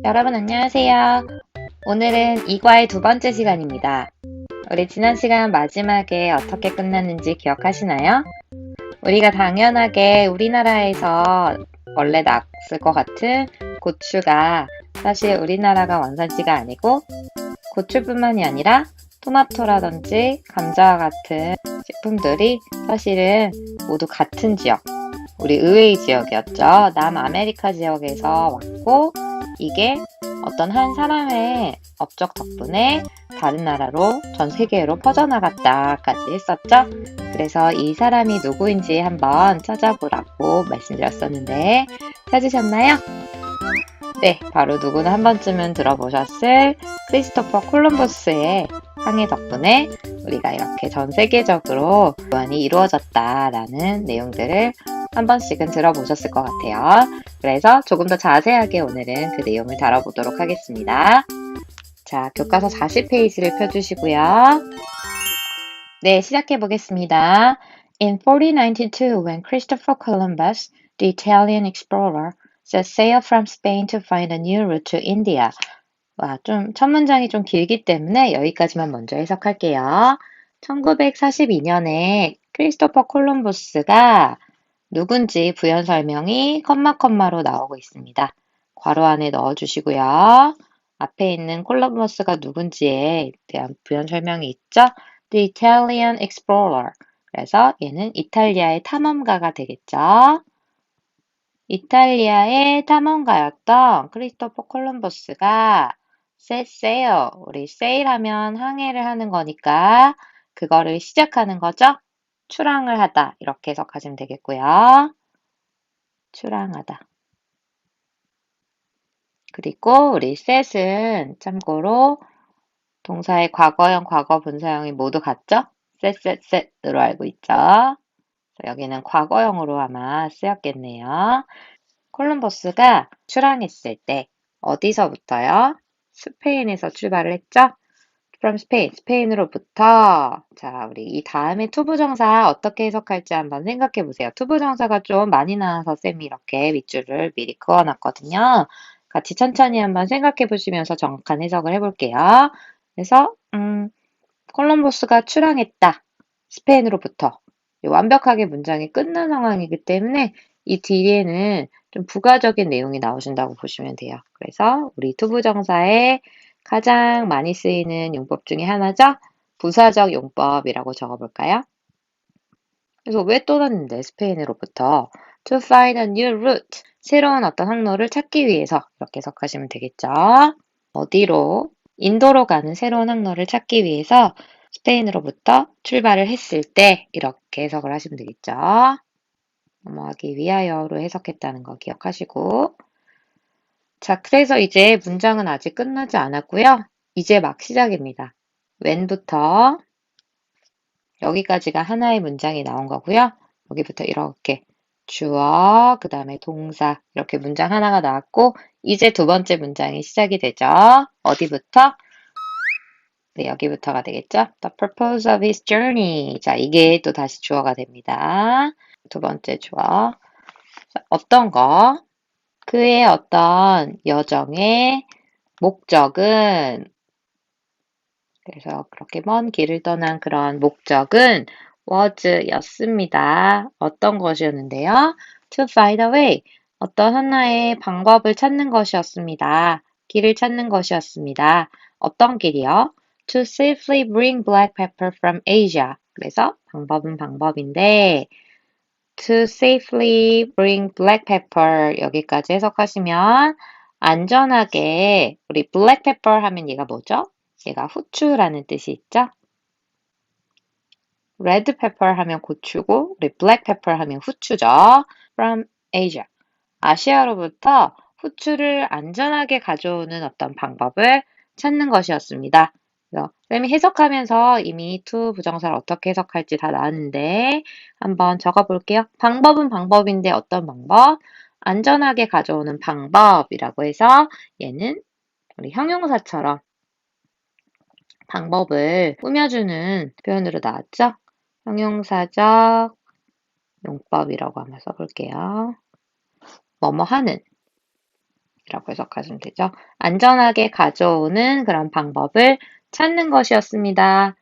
여러분 안녕하세요. 오늘은 이과의 두 번째 시간입니다. 우리 지난 시간 마지막에 어떻게 끝났는지 기억하시나요? 우리가 당연하게 우리나라에서 원래 났을 것 같은 고추가 사실 우리나라가 원산지가 아니고 고추뿐만이 아니라 토마토라든지 감자와 같은 식품들이 사실은 모두 같은 지역, 우리 의회의 지역이었죠. 남아메리카 지역에서 왔고 이게 어떤 한 사람의 업적 덕분에 다른 나라로 전 세계로 퍼져나갔다까지 했었죠. 그래서 이 사람이 누구인지 한번 찾아보라고 말씀드렸었는데 찾으셨나요? 네, 바로 누구나 한 번쯤은 들어보셨을 크리스토퍼 콜럼버스의 항해 덕분에 우리가 이렇게 전 세계적으로 교환이 이루어졌다라는 내용들을 한 번씩은 들어보셨을 것 같아요. 그래서 조금 더 자세하게 오늘은 그 내용을 다뤄보도록 하겠습니다. 자, 교과서 40페이지를 펴주시고요. 네, 시작해 보겠습니다. In 1492, when Christopher Columbus, the Italian explorer, set sail from Spain to find a new route to India. 와, 첫 문장이 좀 길기 때문에 여기까지만 먼저 해석할게요. 1942년에 크리스토퍼 콜럼버스가 누군지 부연 설명이 컴마로 나오고 있습니다. 괄호 안에 넣어주시고요. 앞에 있는 콜럼버스가 누군지에 대한 부연 설명이 있죠? The Italian explorer. 그래서 얘는 이탈리아의 탐험가가 되겠죠? 이탈리아의 탐험가였던 크리스토퍼 콜럼버스가 set sail, 우리 sail 하면 항해를 하는 거니까 그거를 시작하는 거죠? 출항을 하다 이렇게 해석하시면 되겠고요. 출항하다. 그리고 우리 set은 참고로 동사의 과거형, 과거 분사형이 모두 같죠? set으로 알고 있죠? 여기는 과거형으로 아마 쓰였겠네요. 콜럼버스가 출항했을 때 어디서부터요? 스페인에서 출발을 했죠? From Spain, 스페인으로부터. 자, 우리 이 다음에 투부정사 어떻게 해석할지 한번 생각해 보세요. 투부정사가 좀 많이 나와서 쌤이 이렇게 밑줄을 미리 그어놨거든요. 같이 천천히 한번 생각해 보시면서 정확한 해석을 해볼게요. 그래서 콜럼버스가 출항했다. 스페인으로부터. 완벽하게 문장이 끝난 상황이기 때문에 이 뒤에는 좀 부가적인 내용이 나오신다고 보시면 돼요. 그래서 우리 투부정사에 가장 많이 쓰이는 용법 중에 하나죠? 부사적 용법이라고 적어볼까요? 그래서 왜 떠났는데 스페인으로부터 to find a new route 새로운 어떤 항로를 찾기 위해서 이렇게 해석하시면 되겠죠. 어디로? 인도로 가는 새로운 항로를 찾기 위해서 스페인으로부터 출발을 했을 때 이렇게 해석을 하시면 되겠죠. 넘어가기 위하여로 해석했다는 거 기억하시고 자, 그래서 이제 문장은 아직 끝나지 않았고요. 이제 막 시작입니다. when부터 여기까지가 하나의 문장이 나온 거고요. 여기부터 이렇게 주어, 그 다음에 동사 이렇게 문장 하나가 나왔고 이제 두 번째 문장이 시작이 되죠. 어디부터? 네, 여기부터가 되겠죠. The purpose of his journey. 자, 이게 또 다시 주어가 됩니다. 두 번째 주어. 자, 어떤 거? 그의 어떤 여정의 목적은 그래서 그렇게 먼 길을 떠난 그런 목적은 was 였습니다. 어떤 것이었는데요? To find a way. 어떤 하나의 방법을 찾는 것이었습니다. 길을 찾는 것이었습니다. 어떤 길이요? To safely bring black pepper from Asia. 그래서 방법은 방법인데 to safely bring black pepper 여기까지 해석하시면 안전하게 우리 black pepper 하면 얘가 뭐죠? 얘가 후추라는 뜻이 있죠? red pepper 하면 고추고 우리 black pepper 하면 후추죠. from Asia. 아시아로부터 후추를 안전하게 가져오는 어떤 방법을 찾는 것이었습니다. 그래서 쌤이 해석하면서 이미 to 부정사를 어떻게 해석할지 다 나왔는데 한번 적어볼게요. 방법은 방법인데 어떤 방법? 안전하게 가져오는 방법이라고 해서 얘는 우리 형용사처럼 방법을 꾸며주는 표현으로 나왔죠? 형용사적 용법이라고 한번 써볼게요. 뭐뭐 하는 이라고 해석하시면 되죠. 안전하게 가져오는 그런 방법을 찾는 것이었습니다.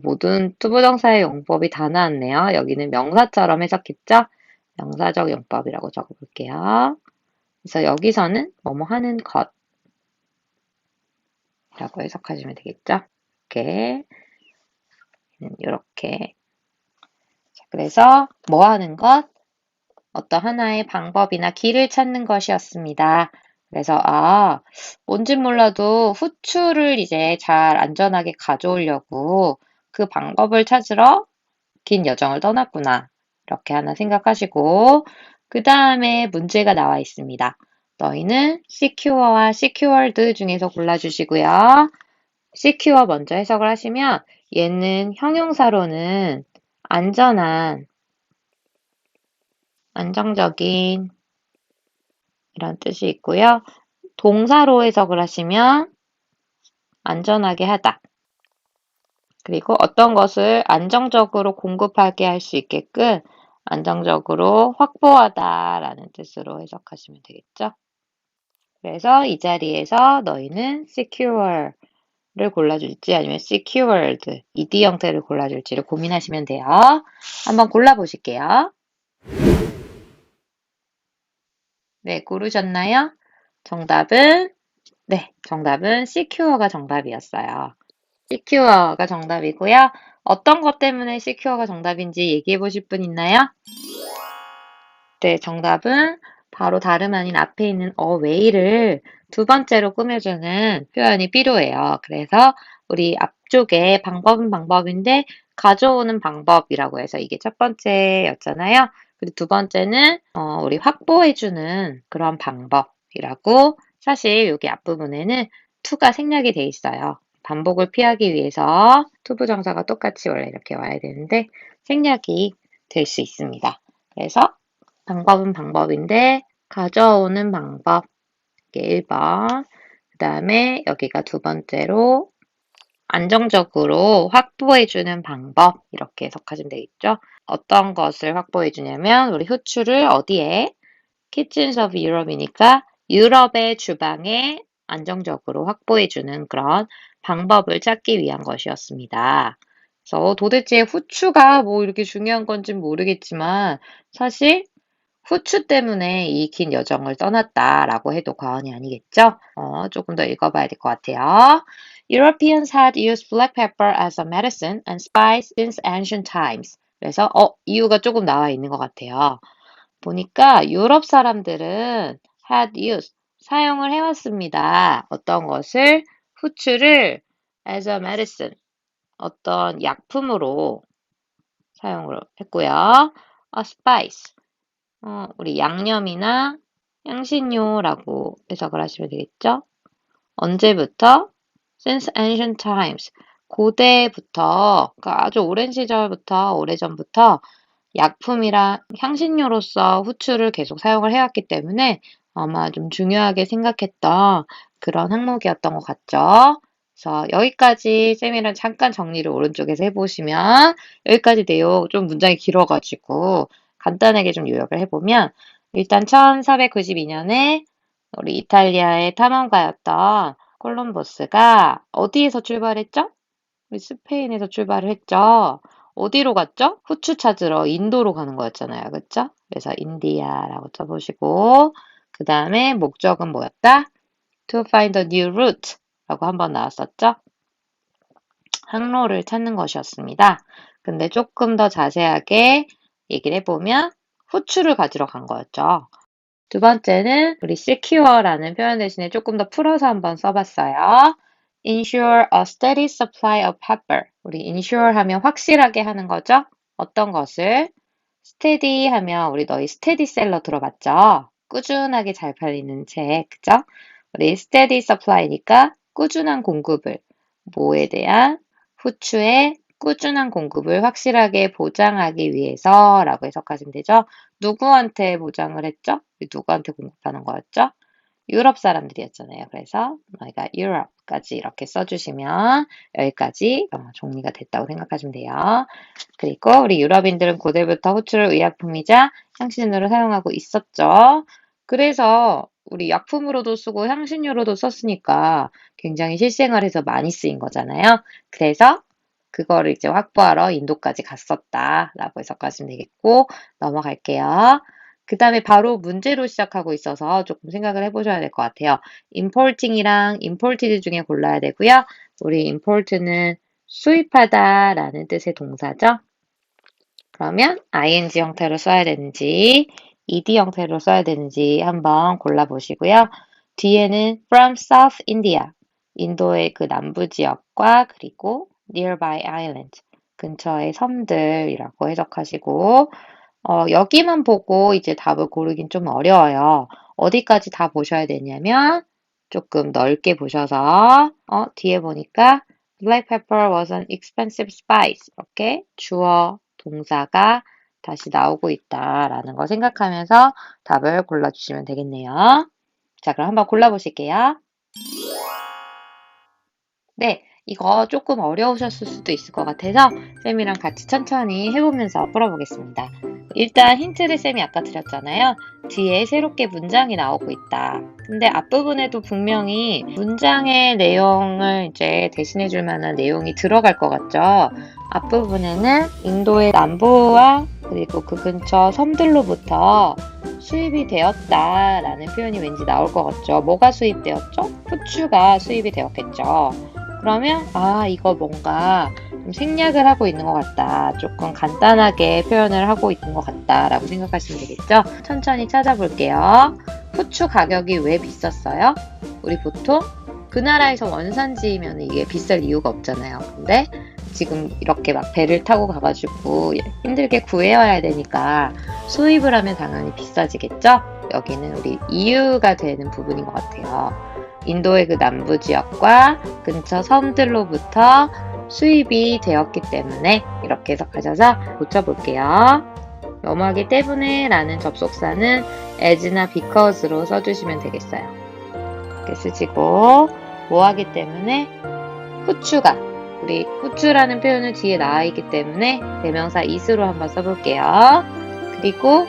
모든 투부정사의 용법이 다 나왔네요. 여기는 명사처럼 해석했죠? 명사적 용법이라고 적어볼게요. 그래서 여기서는 뭐뭐 하는 것이라고 해석하시면 되겠죠? 이렇게. 자, 그래서 뭐 하는 것? 어떤 하나의 방법이나 길을 찾는 것이었습니다. 그래서 뭔진 몰라도 후추를 이제 잘 안전하게 가져오려고 그 방법을 찾으러 긴 여정을 떠났구나. 이렇게 하나 생각하시고 그 다음에 문제가 나와 있습니다. 너희는 secure와 secured 중에서 골라주시고요. secure 먼저 해석을 하시면 얘는 형용사로는 안전한, 안정적인 이런 뜻이 있고요. 동사로 해석을 하시면 안전하게 하다. 그리고 어떤 것을 안정적으로 공급하게 할 수 있게끔 안정적으로 확보하다라는 뜻으로 해석하시면 되겠죠. 그래서 이 자리에서 너희는 secure를 골라줄지 아니면 secured, ed 형태를 골라줄지를 고민하시면 돼요. 한번 골라보실게요. 네, 고르셨나요? 정답은 secure가 정답이었어요. secure가 정답이고요. 어떤 것 때문에 secure가 정답인지 얘기해 보실 분 있나요? 네, 정답은 바로 다름 아닌 앞에 있는 away를 두 번째로 꾸며주는 표현이 필요해요. 그래서 우리 앞쪽에 방법은 방법인데 가져오는 방법이라고 해서 이게 첫 번째였잖아요. 그리고 두 번째는 우리 확보해주는 그런 방법이라고 사실 여기 앞부분에는 to가 생략이 돼 있어요. 반복을 피하기 위해서 투부정사가 똑같이 원래 이렇게 와야 되는데 생략이 될 수 있습니다. 그래서 방법은 방법인데 가져오는 방법 이게 1번 그 다음에 여기가 두 번째로 안정적으로 확보해주는 방법 이렇게 해석하시면 되겠죠. 어떤 것을 확보해주냐면 우리 후추를 어디에? Kitchens of Europe이니까 유럽의 주방에 안정적으로 확보해주는 그런 방법을 찾기 위한 것이었습니다. 그래서 도대체 후추가 뭐 이렇게 중요한 건지는 모르겠지만 사실 후추 때문에 이 긴 여정을 떠났다라고 해도 과언이 아니겠죠? 조금 더 읽어봐야 될 것 같아요. Europeans had used black pepper as a medicine and spice since ancient times. 그래서 이유가 조금 나와 있는 것 같아요. 보니까 유럽 사람들은 had used, 사용을 해왔습니다. 어떤 것을? 후추를 as a medicine, 어떤 약품으로 사용을 했고요. a spice, 우리 양념이나 향신료라고 해석을 하시면 되겠죠? 언제부터? Since ancient times. 고대부터, 그러니까 아주 오랜 시절부터, 오래전부터 약품이랑 향신료로서 후추를 계속 사용을 해왔기 때문에 아마 좀 중요하게 생각했던 그런 항목이었던 것 같죠? 그래서 여기까지 쌤이랑 잠깐 정리를 오른쪽에서 해보시면 여기까지 내용 좀 문장이 길어가지고 간단하게 좀 요약을 해보면 일단 1492년에 우리 이탈리아의 탐험가였던 콜럼버스가 어디에서 출발했죠? 우리 스페인에서 출발을 했죠. 어디로 갔죠? 후추 찾으러 인도로 가는 거였잖아요. 그쵸? 그래서 인디아라고 써보시고 그 다음에 목적은 뭐였다? To find a new route 라고 한번 나왔었죠? 항로를 찾는 것이었습니다. 근데 조금 더 자세하게 얘기를 해보면 후추를 가지러 간 거였죠. 두 번째는 우리 secure라는 표현 대신에 조금 더 풀어서 한번 써봤어요. Ensure a steady supply of pepper. 우리 ensure 하면 확실하게 하는 거죠. 어떤 것을? steady 하면 우리 너희 스테디셀러 들어봤죠? 꾸준하게 잘 팔리는 책, 그죠? 우리 steady supply니까 꾸준한 공급을 뭐에 대한? 후추의 꾸준한 공급을 확실하게 보장하기 위해서라고 해석하시면 되죠. 누구한테 보장을 했죠? 누구한테 공급하는 거였죠? 유럽 사람들이었잖아요. 그래서 너희가 Europe까지 이렇게 써주시면 여기까지 정리가 됐다고 생각하시면 돼요. 그리고 우리 유럽인들은 고대부터 후추를 의약품이자 향신료로 사용하고 있었죠. 그래서 우리 약품으로도 쓰고 향신료로도 썼으니까 굉장히 실생활에서 많이 쓰인 거잖아요. 그래서 그거를 이제 확보하러 인도까지 갔었다라고 해석하시면 되겠고 넘어갈게요. 그 다음에 바로 문제로 시작하고 있어서 조금 생각을 해보셔야 될 것 같아요. importing이랑 imported 중에 골라야 되고요. 우리 import는 수입하다라는 뜻의 동사죠. 그러면 ing 형태로 써야 되는지 ed 형태로 써야 되는지 한번 골라보시고요. 뒤에는 from South India, 인도의 그 남부 지역과 그리고 nearby island, 근처의 섬들이라고 해석하시고 여기만 보고 이제 답을 고르긴 좀 어려워요. 어디까지 다 보셔야 되냐면 조금 넓게 보셔서 뒤에 보니까 black pepper was an expensive spice 이렇게 주어 동사가 다시 나오고 있다라는 거 생각하면서 답을 골라주시면 되겠네요. 자, 그럼 한번 골라보실게요. 네, 이거 조금 어려우셨을 수도 있을 것 같아서 쌤이랑 같이 천천히 해보면서 풀어보겠습니다. 일단 힌트를 쌤이 아까 드렸잖아요. 뒤에 새롭게 문장이 나오고 있다. 근데 앞부분에도 분명히 문장의 내용을 이제 대신해줄 만한 내용이 들어갈 것 같죠? 앞부분에는 인도의 남부와 그리고 그 근처 섬들로부터 수입이 되었다라는 표현이 왠지 나올 것 같죠? 뭐가 수입되었죠? 후추가 수입이 되었겠죠. 그러면 이거 뭔가 좀 생략을 하고 있는 것 같다. 조금 간단하게 표현을 하고 있는 것 같다 라고 생각하시면 되겠죠? 천천히 찾아볼게요. 후추 가격이 왜 비쌌어요? 우리 보통 그 나라에서 원산지이면 이게 비쌀 이유가 없잖아요. 근데 지금 이렇게 막 배를 타고 가가지고 힘들게 구해와야 되니까 수입을 하면 당연히 비싸지겠죠? 여기는 우리 이유가 되는 부분인 것 같아요. 인도의 그 남부 지역과 근처 섬들로부터 수입이 되었기 때문에 이렇게 해석하셔서 고쳐볼게요. 넘어가기 때문에 라는 접속사는 as나 because로 써주시면 되겠어요. 이렇게 쓰시고 뭐하기 때문에 후추가 우리 후추라는 표현은 뒤에 나와 있기 때문에 대명사 is로 한번 써볼게요. 그리고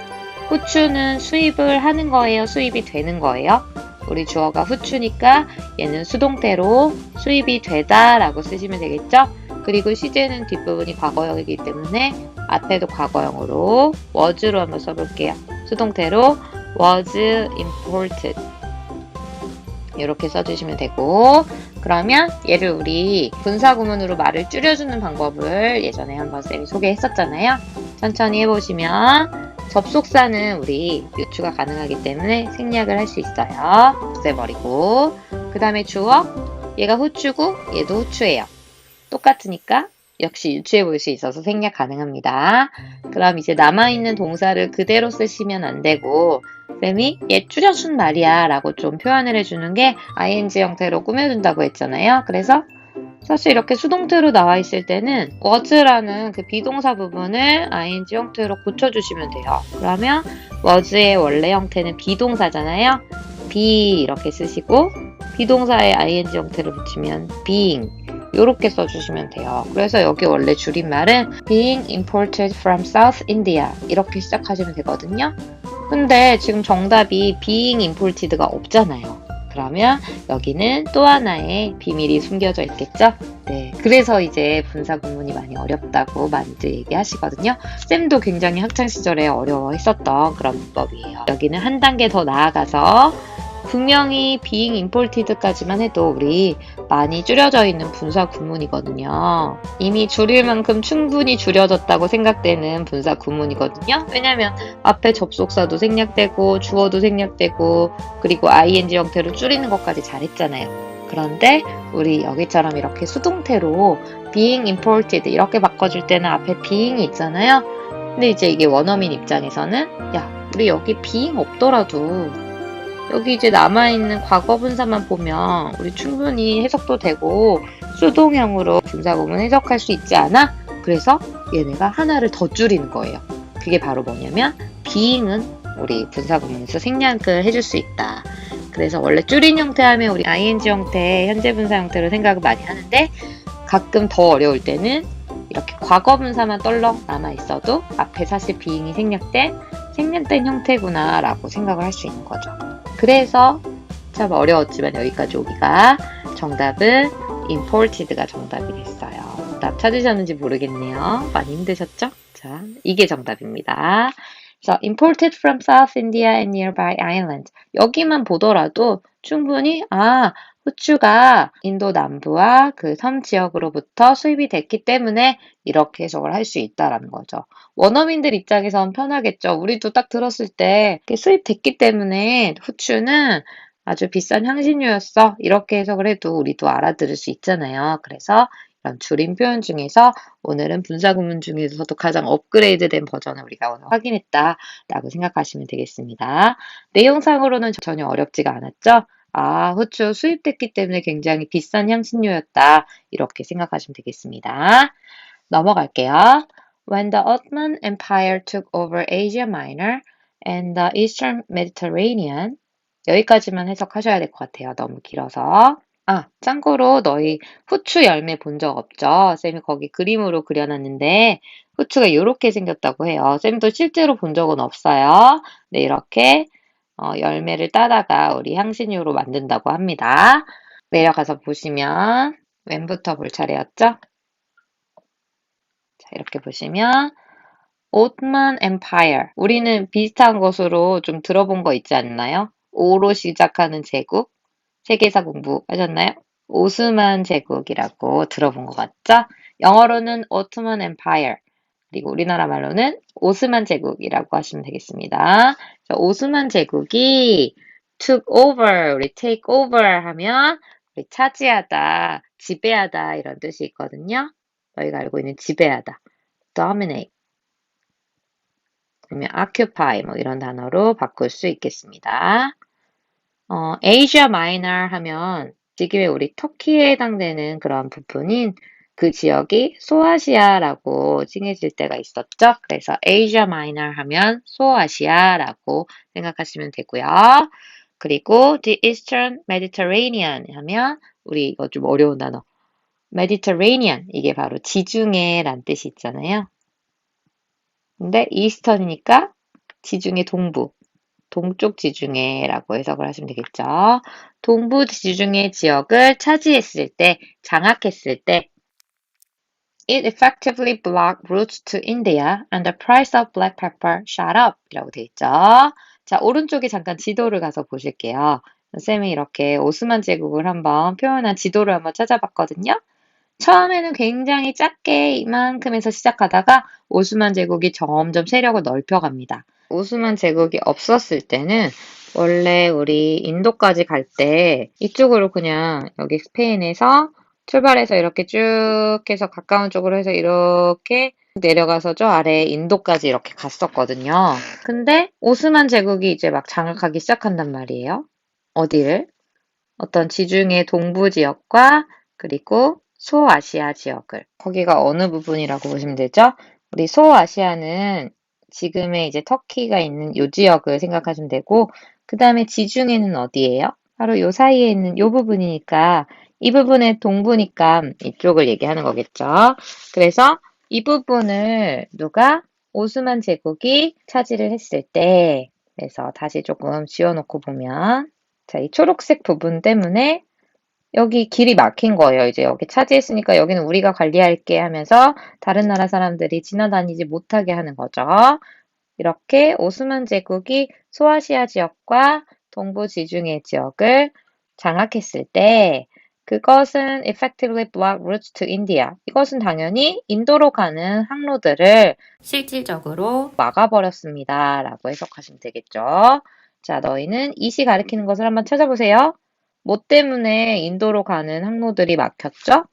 후추는 수입을 하는 거예요? 수입이 되는 거예요? 우리 주어가 후추니까 얘는 수동태로 수입이 되다 라고 쓰시면 되겠죠? 그리고 시제는 뒷부분이 과거형이기 때문에 앞에도 과거형으로 was로 한번 써볼게요. 수동태로 was imported 이렇게 써주시면 되고 그러면 얘를 우리 분사구문으로 말을 줄여주는 방법을 예전에 한번 쌤이 소개했었잖아요. 천천히 해보시면 접속사는 우리 유추가 가능하기 때문에 생략을 할 수 있어요. 없애버리고 그 다음에 주어 얘가 후추고 얘도 후추예요. 똑같으니까 역시 유추해 볼 수 있어서 생략 가능합니다. 그럼 이제 남아있는 동사를 그대로 쓰시면 안 되고 쌤이 얘 줄여준 말이야 라고 좀 표현을 해주는 게 ing 형태로 꾸며준다고 했잖아요. 그래서 사실 이렇게 수동태로 나와 있을 때는 was라는 그 비동사 부분을 ing 형태로 고쳐주시면 돼요. 그러면 was의 원래 형태는 비동사잖아요. be 이렇게 쓰시고 비동사에 ing 형태를 붙이면 being 이렇게 써주시면 돼요. 그래서 여기 원래 줄임말은 being imported from South India 이렇게 시작하시면 되거든요. 근데 지금 정답이 being imported가 없잖아요. 그러면 여기는 또 하나의 비밀이 숨겨져 있겠죠? 네, 그래서 이제 분사 구문이 많이 어렵다고 많이들 얘기하시거든요. 쌤도 굉장히 학창시절에 어려워했었던 그런 문법이에요. 여기는 한 단계 더 나아가서 분명히 being imported까지만 해도 우리 많이 줄여져 있는 분사 구문이거든요. 이미 줄일 만큼 충분히 줄여졌다고 생각되는 분사 구문이거든요. 왜냐면 앞에 접속사도 생략되고 주어도 생략되고 그리고 ing 형태로 줄이는 것까지 잘했잖아요. 그런데 우리 여기처럼 이렇게 수동태로 being imported 이렇게 바꿔줄 때는 앞에 being이 있잖아요. 근데 이제 이게 원어민 입장에서는 야, 우리 여기 being 없더라도 여기 이제 남아있는 과거 분사만 보면 우리 충분히 해석도 되고 수동형으로 분사구문 해석할 수 있지 않아? 그래서 얘네가 하나를 더 줄이는 거예요. 그게 바로 뭐냐면 being은 우리 분사구문에서 생략을 해줄 수 있다. 그래서 원래 줄인 형태 하면 우리 ing 형태, 현재 분사 형태로 생각을 많이 하는데 가끔 더 어려울 때는 이렇게 과거 분사만 떨렁 남아있어도 앞에 사실 being이 생략된 형태구나 라고 생각을 할 수 있는 거죠. 그래서 참 어려웠지만 여기까지 오기가 정답은 imported가 정답이 됐어요. 정답 찾으셨는지 모르겠네요. 많이 힘드셨죠? 자, 이게 정답입니다. 그래서 imported from South India and nearby islands. 여기만 보더라도 충분히 후추가 인도 남부와 그 섬 지역으로부터 수입이 됐기 때문에 이렇게 해석을 할 수 있다라는 거죠. 원어민들 입장에선 편하겠죠. 우리도 딱 들었을 때 수입됐기 때문에 후추는 아주 비싼 향신료였어. 이렇게 해석을 해도 우리도 알아들을 수 있잖아요. 그래서 이런 줄임 표현 중에서 오늘은 분사구문 중에서도 가장 업그레이드된 버전을 우리가 오늘 확인했다라고 생각하시면 되겠습니다. 내용상으로는 전혀 어렵지가 않았죠? 후추 수입됐기 때문에 굉장히 비싼 향신료였다. 이렇게 생각하시면 되겠습니다. 넘어갈게요. When the Ottoman Empire took over Asia Minor and the Eastern Mediterranean 여기까지만 해석하셔야 될 것 같아요. 너무 길어서. 참고로 너희 후추 열매 본 적 없죠? 쌤이 거기 그림으로 그려놨는데 후추가 이렇게 생겼다고 해요. 쌤도 실제로 본 적은 없어요. 네, 이렇게 열매를 따다가 우리 향신료로 만든다고 합니다. 내려가서 보시면 왼부터 볼 차례였죠? 자, 이렇게 보시면 Ottoman Empire. 우리는 비슷한 것으로 좀 들어본 거 있지 않나요? O로 시작하는 제국. 세계사 공부하셨나요? 오스만 제국이라고 들어본 것 같죠? 영어로는 Ottoman Empire. 그리고 우리나라 말로는 오스만 제국이라고 하시면 되겠습니다. 자, 오스만 제국이 took over, 우리 take over 하면 우리 차지하다, 지배하다 이런 뜻이 있거든요. 저희가 알고 있는 지배하다, dominate, 아니면 occupy 뭐 이런 단어로 바꿀 수 있겠습니다. 아시아 마이너 하면 지금의 우리 터키에 해당되는 그런 부분인 그 지역이 소아시아라고 칭해질 때가 있었죠. 그래서 아시아 마이너 하면 소아시아라고 생각하시면 되고요. 그리고 the Eastern Mediterranean 하면 우리 이거 좀 어려운 단어 Mediterranean 이게 바로 지중해란 뜻이 있잖아요. 근데 Eastern이니까 지중해 동부 동쪽 지중해라고 해석을 하시면 되겠죠. 동부 지중해 지역을 차지했을 때, 장악했을 때 It effectively blocked routes to India and the price of black pepper shot up 이라고 되어 있죠. 자, 오른쪽에 잠깐 지도를 가서 보실게요. 쌤이 이렇게 오스만 제국을 한번 표현한 지도를 한번 찾아봤거든요. 처음에는 굉장히 작게 이만큼에서 시작하다가 오스만 제국이 점점 세력을 넓혀갑니다. 오스만 제국이 없었을 때는 원래 우리 인도까지 갈 때 이쪽으로 그냥 여기 스페인에서 출발해서 이렇게 쭉 해서 가까운 쪽으로 해서 이렇게 내려가서 저 아래 인도까지 이렇게 갔었거든요. 근데 오스만 제국이 이제 막 장악하기 시작한단 말이에요. 어디를? 어떤 지중해 동부 지역과 그리고 소아시아 지역을. 거기가 어느 부분이라고 보시면 되죠? 우리 소아시아는 지금의 이제 터키가 있는 요 지역을 생각하시면 되고, 그 다음에 지중해는 어디예요? 바로 요 사이에 있는 요 부분이니까, 이 부분의 동부니까 이쪽을 얘기하는 거겠죠. 그래서 이 부분을 누가 오스만 제국이 차지를 했을 때, 그래서 다시 조금 지워놓고 보면, 자, 이 초록색 부분 때문에 여기 길이 막힌 거예요. 이제 여기 차지했으니까 여기는 우리가 관리할게 하면서 다른 나라 사람들이 지나다니지 못하게 하는 거죠. 이렇게 오스만 제국이 소아시아 지역과 동부 지중해 지역을 장악했을 때 그것은 effectively blocked routes to India. 이것은 당연히 인도로 가는 항로들을 실질적으로 막아버렸습니다. 라고 해석하시면 되겠죠. 자, 너희는 이시 가리키는 것을 한번 찾아보세요. 뭐 때문에 인도로 가는 항로들이 막혔죠?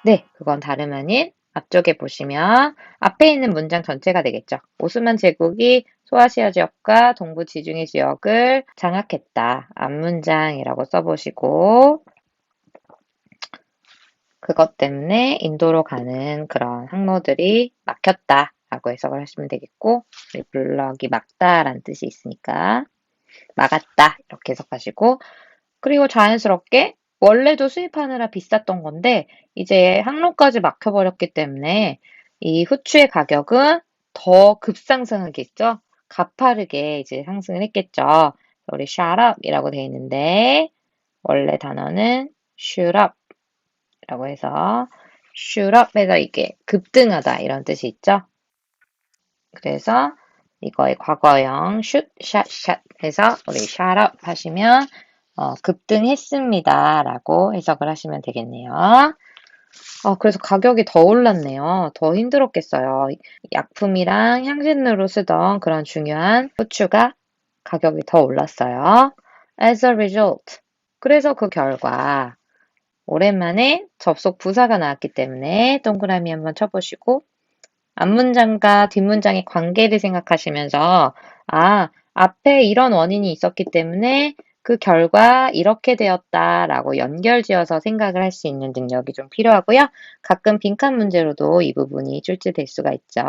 네, 그건 다름 아닌 앞쪽에 보시면 앞에 있는 문장 전체가 되겠죠. 오스만 제국이 소아시아 지역과 동부 지중해 지역을 장악했다. 앞문장이라고 써보시고 그것 때문에 인도로 가는 그런 항로들이 막혔다. 라고 해석을 하시면 되겠고 블럭이 막다라는 뜻이 있으니까 막았다. 이렇게 해석하시고 그리고 자연스럽게 원래도 수입하느라 비쌌던 건데 이제 항로까지 막혀버렸기 때문에 이 후추의 가격은 더 급상승하겠죠. 가파르게 이제 상승을 했겠죠. 우리 shut up 이라고 돼 있는데 원래 단어는 shoot up 라고 해서 shoot up 해서 이게 급등하다 이런 뜻이 있죠. 그래서 이거의 과거형 shoot, shot, shot 해서 우리 shut up 하시면 급등했습니다 라고 해석을 하시면 되겠네요. 그래서 가격이 더 올랐네요. 더 힘들었겠어요. 약품이랑 향신료로 쓰던 그런 중요한 후추가 가격이 더 올랐어요. As a result. 그래서 그 결과 오랜만에 접속 부사가 나왔기 때문에 동그라미 한번 쳐보시고 앞문장과 뒷문장의 관계를 생각하시면서 앞에 이런 원인이 있었기 때문에 그 결과 이렇게 되었다라고 연결지어서 생각을 할 수 있는 능력이 좀 필요하고요. 가끔 빈칸 문제로도 이 부분이 출제될 수가 있죠.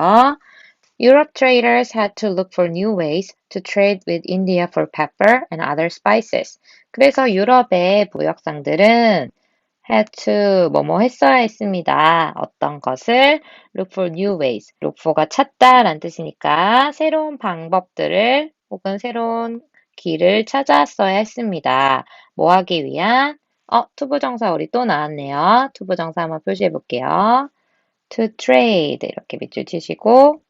Europe traders had to look for new ways to trade with India for pepper and other spices. 그래서 유럽의 무역상들은 had to 뭐뭐 했어야 했습니다. 어떤 것을 look for new ways. look for가 찾다라는 뜻이니까 새로운 방법들을 혹은 새로운 길을 찾았어야 했습니다. 뭐 하기 위한? 투부정사 우리 또 나왔네요. 투부정사 한번 표시해 볼게요. to trade 이렇게 밑줄 치시고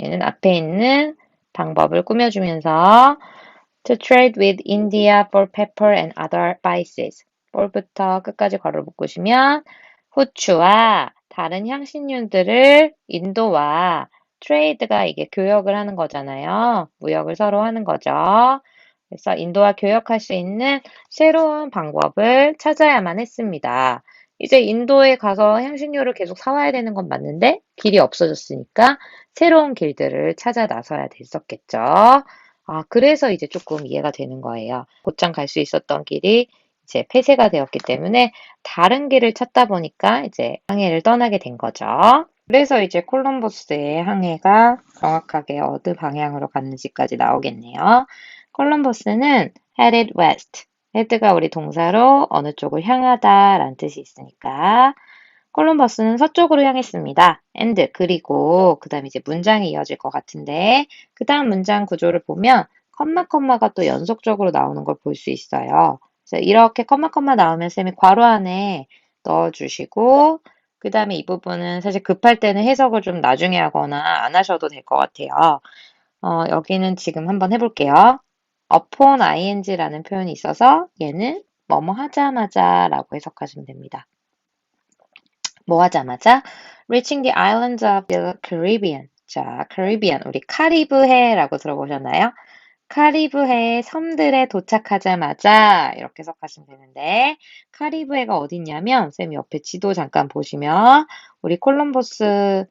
얘는 앞에 있는 방법을 꾸며주면서 to trade with India for pepper and other spices. 볼부터 끝까지 괄호 묶으시면 후추와 다른 향신료들을 인도와 트레이드가 이게 교역을 하는 거잖아요. 무역을 서로 하는 거죠. 그래서 인도와 교역할 수 있는 새로운 방법을 찾아야만 했습니다. 이제 인도에 가서 향신료를 계속 사와야 되는 건 맞는데 길이 없어졌으니까 새로운 길들을 찾아 나서야 됐었겠죠. 그래서 이제 조금 이해가 되는 거예요. 곧장 갈 수 있었던 길이 이제 폐쇄가 되었기 때문에 다른 길을 찾다 보니까 이제 항해를 떠나게 된 거죠. 그래서 이제 콜럼버스의 항해가 정확하게 어느 방향으로 갔는지까지 나오겠네요. 콜럼버스는 headed west. head가 우리 동사로 어느 쪽을 향하다 라는 뜻이 있으니까 콜럼버스는 서쪽으로 향했습니다. and 그리고 그 다음에 이제 문장이 이어질 것 같은데 그 다음 문장 구조를 보면 컴마가 또 연속적으로 나오는 걸 볼 수 있어요. 그래서 이렇게 컴마 나오면 쌤이 괄호 안에 넣어주시고 그 다음에 이 부분은 사실 급할 때는 해석을 좀 나중에 하거나 안 하셔도 될 것 같아요. 여기는 지금 한번 해볼게요. upon ing라는 표현이 있어서 얘는 뭐뭐 하자마자 라고 해석하시면 됩니다. 뭐 하자마자 reaching the islands of the Caribbean. 자, Caribbean 우리 카리브해라고 들어보셨나요? 카리브해 섬들에 도착하자마자 이렇게 해석하시면 되는데 카리브해가 어디냐면 쌤이 옆에 지도 잠깐 보시면 우리 콜럼버스의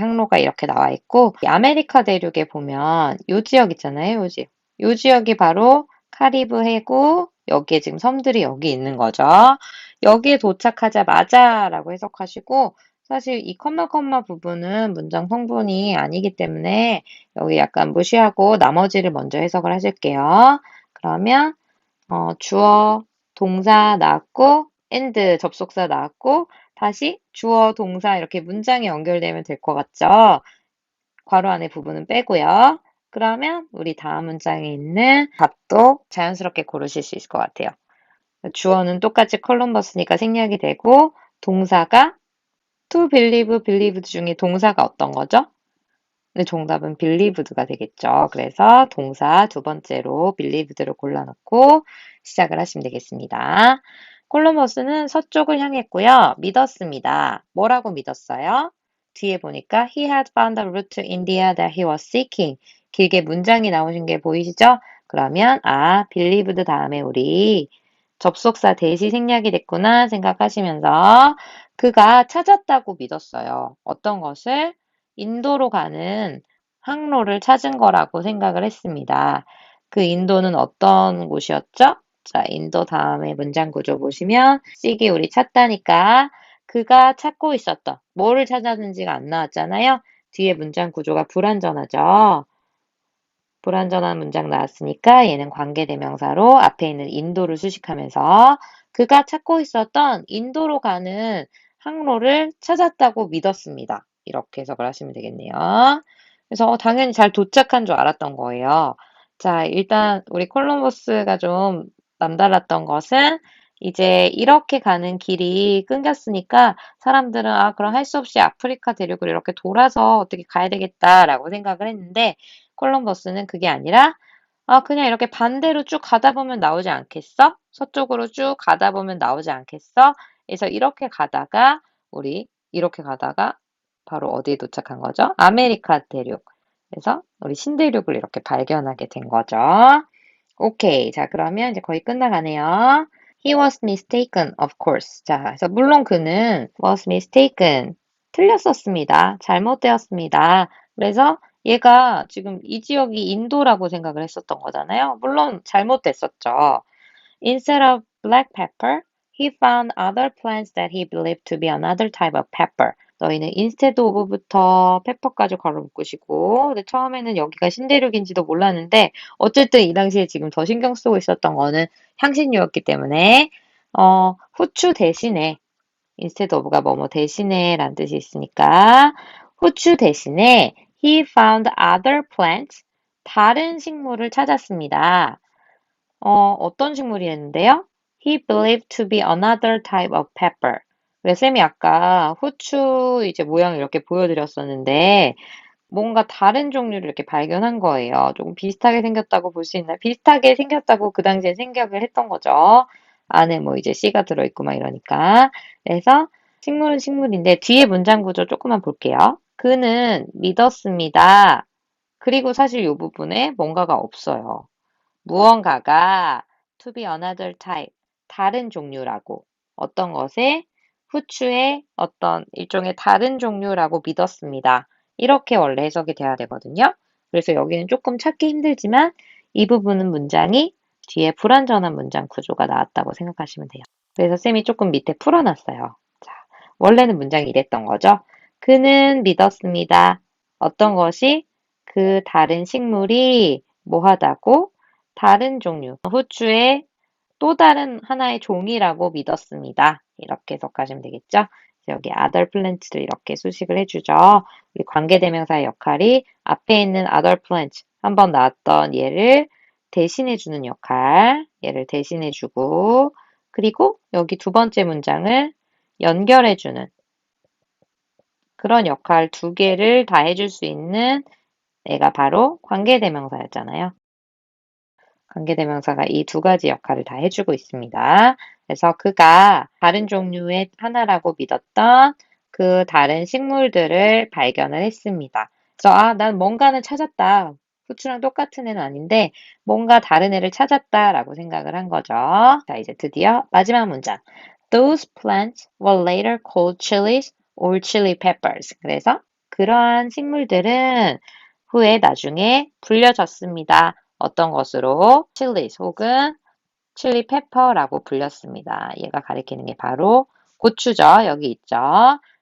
항로가 이렇게 나와 있고 아메리카 대륙에 보면 요 지역 있잖아요. 요 지역이 바로 카리브해고 여기에 지금 섬들이 여기 있는 거죠. 여기에 도착하자마자 라고 해석하시고 사실 이 컴마 부분은 문장 성분이 아니기 때문에 여기 약간 무시하고 나머지를 먼저 해석을 하실게요. 그러면 주어, 동사 나왔고 and 접속사 나왔고 다시 주어, 동사 이렇게 문장이 연결되면 될 것 같죠? 괄호 안에 부분은 빼고요. 그러면 우리 다음 문장에 있는 답도 자연스럽게 고르실 수 있을 것 같아요. 주어는 똑같이 콜럼버스니까 생략이 되고 동사가 to believed 중에 동사가 어떤 거죠? 네, 정답은 believed가 되겠죠. 그래서 동사 두 번째로 believed를 골라놓고 시작을 하시면 되겠습니다. 콜럼버스는 서쪽을 향했고요. 믿었습니다. 뭐라고 믿었어요? 뒤에 보니까 he had found the route to India that he was seeking. 길게 문장이 나오신 게 보이시죠? 그러면 believed 다음에 우리 접속사 대시 생략이 됐구나 생각하시면서 그가 찾았다고 믿었어요. 어떤 것을? 인도로 가는 항로를 찾은 거라고 생각을 했습니다. 그 인도는 어떤 곳이었죠? 자, 인도 다음에 문장 구조 보시면 씩이 우리 찾다니까 그가 찾고 있었던 뭐를 찾았는지가 안 나왔잖아요. 뒤에 문장 구조가 불완전하죠. 불완전한 문장 나왔으니까 얘는 관계대명사로 앞에 있는 인도를 수식하면서 그가 찾고 있었던 인도로 가는 항로를 찾았다고 믿었습니다. 이렇게 해석을 하시면 되겠네요. 그래서 당연히 잘 도착한 줄 알았던 거예요. 자, 일단 우리 콜럼버스가 좀 남달랐던 것은 이제 이렇게 가는 길이 끊겼으니까 사람들은 그럼 할 수 없이 아프리카 대륙을 이렇게 돌아서 어떻게 가야 되겠다라고 생각을 했는데 콜럼버스는 그게 아니라 그냥 이렇게 반대로 쭉 가다 보면 나오지 않겠어? 서쪽으로 쭉 가다 보면 나오지 않겠어? 그래서 이렇게 가다가 바로 어디에 도착한 거죠? 아메리카 대륙. 그래서 우리 신대륙을 이렇게 발견하게 된 거죠. 오케이. 자, 그러면 이제 거의 끝나가네요. He was mistaken, of course. 자, 그래서 물론 그는 was mistaken. 틀렸었습니다. 잘못되었습니다. 그래서 얘가 지금 이 지역이 인도라고 생각을 했었던 거잖아요. 물론 잘못됐었죠. Instead of black pepper, he found other plants that he believed to be another type of pepper. 너희는 instead of부터 pepper까지 괄호 묶으시고, 근데 처음에는 여기가 신대륙인지도 몰랐는데, 어쨌든 이 당시에 지금 더 신경 쓰고 있었던 거는 향신료였기 때문에, 후추 대신에, instead of가 뭐뭐 대신에 라는 뜻이 있으니까, 후추 대신에 he found other plants, 다른 식물을 찾았습니다. 어떤 식물이었는데요? He believed to be another type of pepper. 그래서 쌤이 아까 후추 이제 모양을 이렇게 보여드렸었는데 뭔가 다른 종류를 이렇게 발견한 거예요. 조금 비슷하게 생겼다고 볼 수 있나요? 비슷하게 생겼다고 그 당시에 생각을 했던 거죠. 안에 뭐 이제 씨가 들어있고 막 이러니까. 그래서 식물은 식물인데 뒤에 문장 구조 조금만 볼게요. 그는 믿었습니다. 그리고 사실 이 부분에 뭔가가 없어요. 무언가가 to be another type, 다른 종류라고. 어떤 것에 후추의 어떤 일종의 다른 종류라고 믿었습니다. 이렇게 원래 해석이 돼야 되거든요. 그래서 여기는 조금 찾기 힘들지만 이 부분은 문장이 뒤에 불완전한 문장 구조가 나왔다고 생각하시면 돼요. 그래서 쌤이 조금 밑에 풀어놨어요. 자, 원래는 문장이 이랬던 거죠. 그는 믿었습니다. 어떤 것이 그 다른 식물이 뭐하다고 다른 종류, 후추의 또 다른 하나의 종이라고 믿었습니다. 이렇게 해석하시면 되겠죠? 여기 other plants를 이렇게 수식을 해주죠. 우리 관계대명사의 역할이 앞에 있는 other plants, 한번 나왔던 얘를 대신해주는 역할, 얘를 대신해주고, 그리고 여기 두 번째 문장을 연결해주는 그런 역할 두 개를 다 해줄 수 있는 애가 바로 관계대명사였잖아요. 관계대명사가 이 두 가지 역할을 다 해주고 있습니다. 그래서 그가 다른 종류의 하나라고 믿었던 그 다른 식물들을 발견을 했습니다. 그래서 난 뭔가는 찾았다. 후추랑 똑같은 애는 아닌데 뭔가 다른 애를 찾았다라고 생각을 한 거죠. 자, 이제 드디어 마지막 문장. Those plants were later called chilies or chili peppers. 그래서 그러한 식물들은 후에 나중에 불려졌습니다. 어떤 것으로? chilies 혹은 chili pepper라고 불렸습니다. 얘가 가리키는 게 바로 고추죠. 여기 있죠.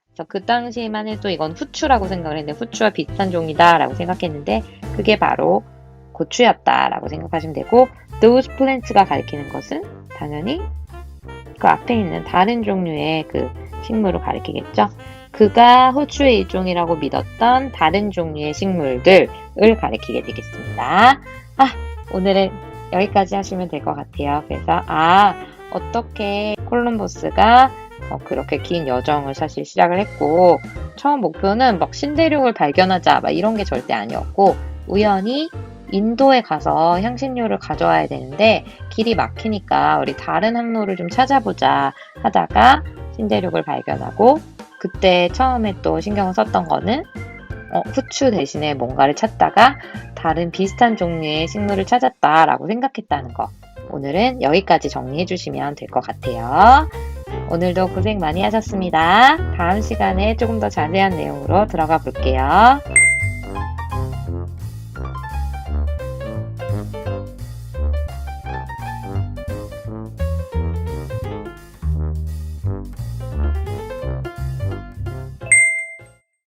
그래서 그 당시에만 해도 이건 후추라고 생각을 했는데 후추와 비슷한 종이다라고 생각했는데 그게 바로 고추였다라고 생각하시면 되고 those plants가 가리키는 것은 당연히 그 앞에 있는 다른 종류의 그 식물을 가리키겠죠. 그가 후추의 일종이라고 믿었던 다른 종류의 식물들을 가리키게 되겠습니다. 오늘은 여기까지 하시면 될 것 같아요. 그래서 어떻게 콜럼버스가 그렇게 긴 여정을 사실 시작을 했고 처음 목표는 막 신대륙을 발견하자 막 이런 게 절대 아니었고 우연히 인도에 가서 향신료를 가져와야 되는데 길이 막히니까 우리 다른 항로를 좀 찾아보자 하다가 신대륙을 발견하고 그때 처음에 또 신경을 썼던 거는 후추 대신에 뭔가를 찾다가 다른 비슷한 종류의 식물을 찾았다라고 생각했다는 거. 오늘은 여기까지 정리해 주시면 될 것 같아요. 오늘도 고생 많이 하셨습니다. 다음 시간에 조금 더 자세한 내용으로 들어가 볼게요.